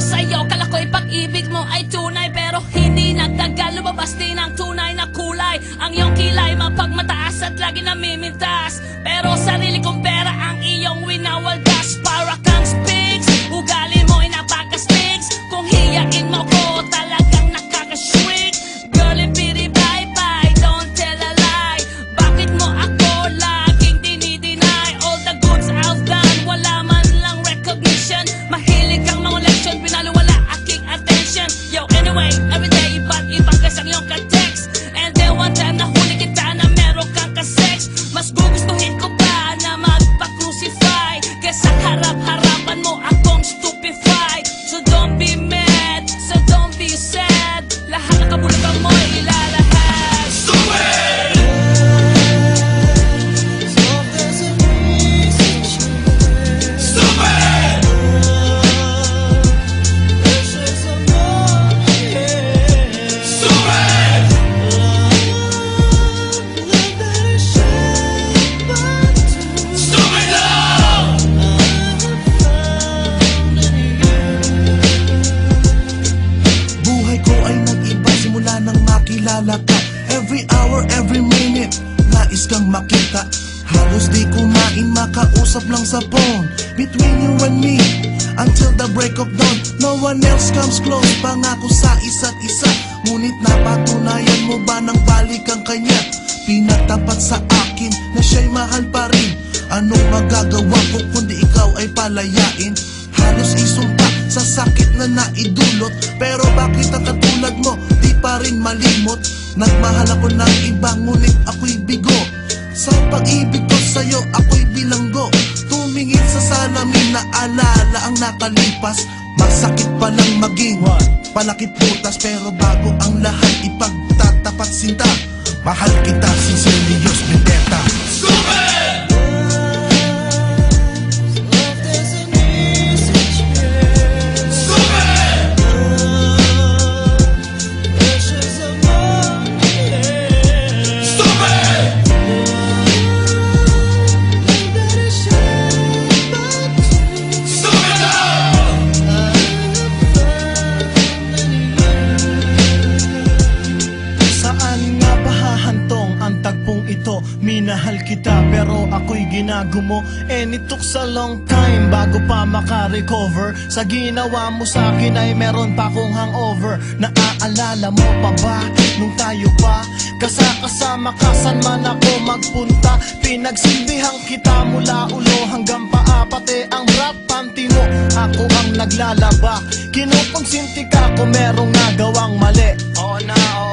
sa'yo. Kala ko'y pag-ibig mo ay tunay, pero hindi nagtagal, lumabas din ang tunay na kulay. Ang iyong kilay mapagmataas at lagi namimintas, pero sarili kong pera ang iyong winawaldas. Para kang Sphinx, ugali mo'y napaka-Sphinx. Kung hiyain mo ko, talagang nakaka-shrink. Girlie, pity, bye-bye, don't tell a lie. Bakit mo ako laging dinideny? All the goods I've done, wala man lang recognition. Mahilig kang mga leksyon, pinalo wala aking attention. Yo, anyway, everyday iba't ibang kasang iyong ka-text. And then one time nahuli kita na meron kang ka-sex. Mas gugustuhin ko pa na magpa-crucify kesa harap-harapan mo akong stupefy. So don't be mad, so don't be sad. Lahat ng kabulukan mo ilalahad. Stupid! Stupid! Stupid! Stupid love! Buhay ko ay nag-iba simula nang makilala ka. Every hour, every minute, nais kang makita. Halos di kumain, makausap lang sa phone. Between you and me, until the break of dawn. No one else comes close, pangako sa isa't isa. Ngunit napatunayan mo ba nang balik ang kanya? Pinatapat sa akin na siya'y mahal pa rin. Anong magagawa ko kundi ikaw ay palayain? Halos isumpa sa sakit na naidulot, pero bakit ang katulad mo di pa rin malimot? Nagmahal ako ng iba ngunit ako'y bigo. Sa pag-ibig ko sa'yo ako'y bilanggo. Tumingin sa salamin na alala ang nakalipas. Masakit palang maging palakit butas, pero bago ang lahat ipagtatapat sinta. Mahal kita, sincerely yours, Vendetta. Stupid! Minahal kita pero ako'y ginagumo, and it took a long time bago pa makarecover. Sa ginawa mo sa'kin ay meron pa akong hangover. Naaalala mo pa ba nung tayo pa kasama ka saan man ako magpunta? Pinagsilbihan kita mula ulo hanggang paa, pati ang rap panty mo ako ang naglalaba. Kinukonsinti ka kung merong nagawang mali. Oo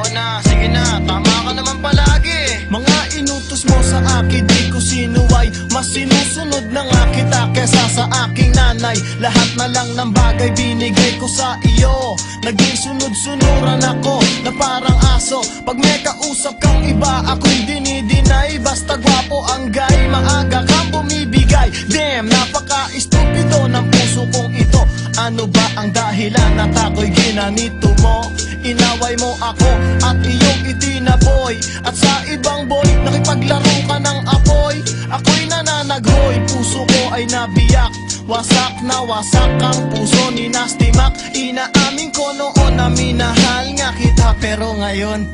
na, sige na, tama ka naman palagi. Mga inutos mo sa akin, di ko sinuway. Mas sinusunod na nga kita kesa sa aking nanay. Lahat na lang ng bagay binigay ko sa iyo. Naging sunod-sunuran ako na parang aso. Pag may kausap kang iba, ako'y dinidinay. Basta gwapo ang guy, maaga kang bumibigay. Damn, napaka-estupido ng puso kong ito. Ano ba ang dahilan at ako'y ginanito mo? Inaway mo ako at iyong itinaboy. At sa ibang boy, nakipaglaro ka ng apoy. Ako'y nananaghoy, puso ko ay nabiyak. Wasak na wasak ang puso ni Nasty Mac. Inaamin ko noon na minahal nga kita, pero ngayon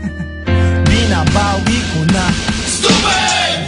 binabawi ko na. Stupid!